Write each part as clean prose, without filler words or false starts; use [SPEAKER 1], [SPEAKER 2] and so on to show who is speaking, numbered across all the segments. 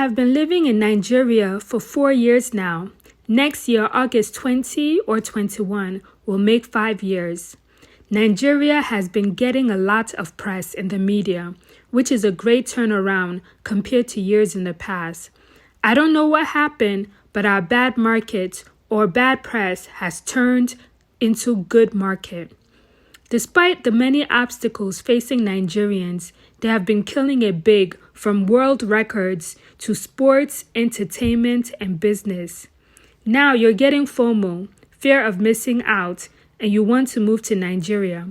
[SPEAKER 1] have been living in Nigeria for 4 years now. Next year, August 20 or 21, will make 5 years. Nigeria has been getting a lot of press in the media, which is a great turnaround compared to years in the past. I don't know what happened, but our bad market or bad press has turned into good market. Despite the many obstacles facing Nigerians, they have been killing it big, from world records to sports, entertainment, and business. Now you're getting FOMO, fear of missing out, and you want to move to Nigeria.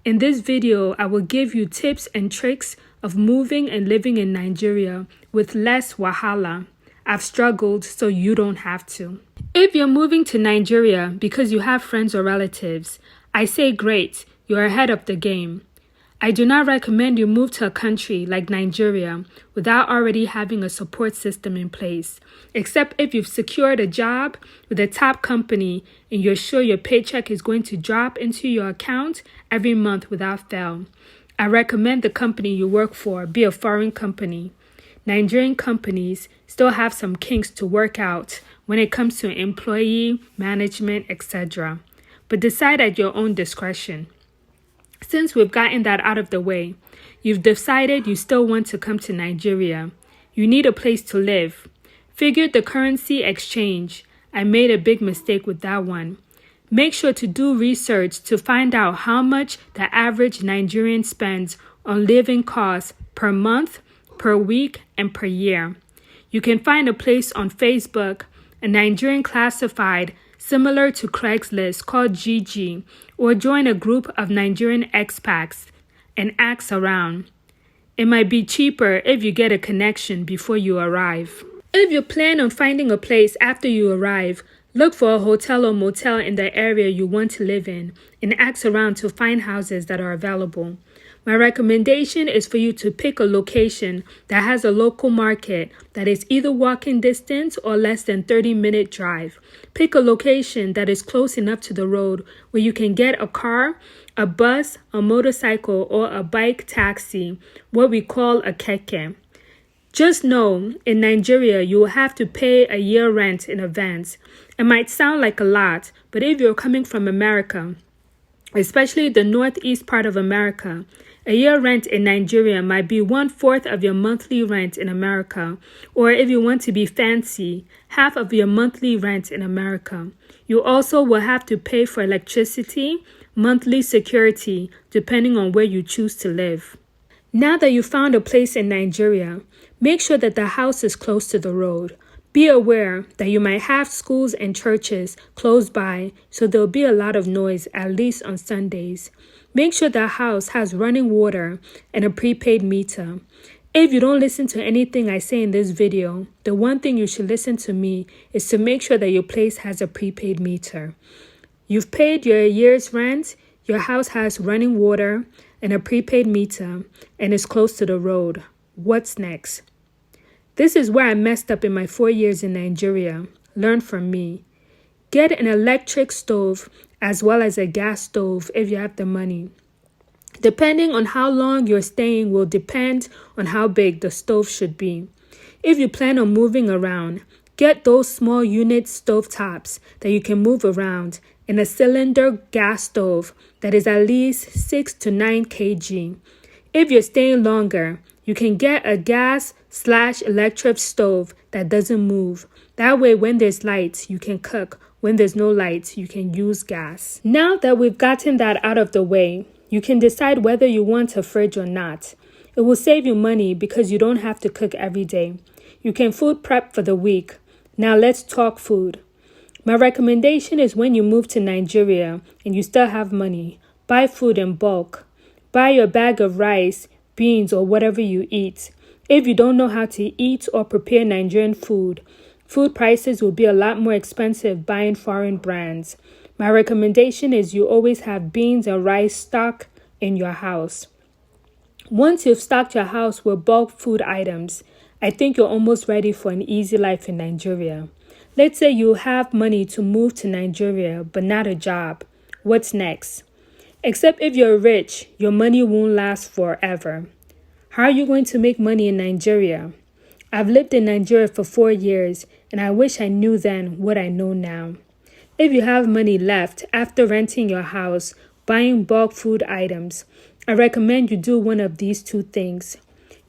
[SPEAKER 1] In this video, I will give you tips and tricks of moving and living in Nigeria with less wahala. I've struggled, so you don't have to. If you're moving to Nigeria because you have friends or relatives, I say great, you're ahead of the game. I do not recommend you move to a country like Nigeria without already having a support system in place, except if you've secured a job with a top company and you're sure your paycheck is going to drop into your account every month without fail. I recommend the company you work for be a foreign company. Nigerian companies still have some kinks to work out when it comes to employee, management, etc. But decide at your own discretion. Since we've gotten that out of the way, you've decided you still want to come to Nigeria. You need a place to live. Figured the currency exchange. I made a big mistake with that one. Make sure to do research to find out how much the average Nigerian spends on living costs per month, per week, and per year. You can find a place on Facebook, a Nigerian classified similar to Craigslist called Gigi, or join a group of Nigerian expats and ask around. It might be cheaper if you get a connection before you arrive. If you plan on finding a place after you arrive, look for a hotel or motel in the area you want to live in and ask around to find houses that are available. My recommendation is for you to pick a location that has a local market that is either walking distance or less than 30-minute drive. Pick a location that is close enough to the road where you can get a car, a bus, a motorcycle, or a bike taxi, what we call a keke. Just know, in Nigeria, you will have to pay a year rent in advance. It might sound like a lot, but if you're coming from America, especially the northeast part of America, a year rent in Nigeria might be 1/4 of your monthly rent in America, or if you want to be fancy, half of your monthly rent in America. You also will have to pay for electricity, monthly security, depending on where you choose to live. Now that you found a place in Nigeria, make sure that the house is close to the road. Be aware that you might have schools and churches close by, so there'll be a lot of noise, at least on Sundays. Make sure the house has running water and a prepaid meter. If you don't listen to anything I say in this video, the one thing you should listen to me is to make sure that your place has a prepaid meter. You've paid your year's rent, your house has running water and a prepaid meter, and is close to the road. What's next? This is where I messed up in my 4 years in Nigeria. Learn from me. Get an electric stove as well as a gas stove if you have the money. Depending on how long you're staying will depend on how big the stove should be. If you plan on moving around, get those small unit stovetops that you can move around and a cylinder gas stove that is at least 6 to 9 kg. If you're staying longer, you can get a gas/electric stove that doesn't move. That way, when there's lights, you can cook. When there's no lights, you can use gas. Now that we've gotten that out of the way, you can decide whether you want a fridge or not. It will save you money because you don't have to cook every day. You can food prep for the week. Now let's talk food. My recommendation is when you move to Nigeria and you still have money, buy food in bulk. Buy your bag of rice, beans, or whatever you eat. If you don't know how to eat or prepare Nigerian food, food prices will be a lot more expensive buying foreign brands. My recommendation is you always have beans and rice stock in your house. Once you've stocked your house with bulk food items, I think you're almost ready for an easy life in Nigeria. Let's say you have money to move to Nigeria, but not a job. What's next? Except if you're rich, your money won't last forever. How are you going to make money in Nigeria? I've lived in Nigeria for 4 years, and I wish I knew then what I know now. If you have money left after renting your house, buying bulk food items, I recommend you do one of these two things.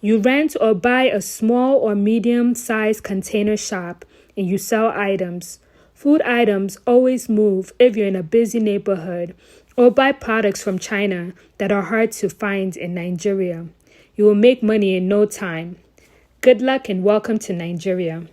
[SPEAKER 1] You rent or buy a small or medium-sized container shop and you sell items. Food items always move if you're in a busy neighborhood, or buy products from China that are hard to find in Nigeria. You will make money in no time. Good luck and welcome to Nigeria.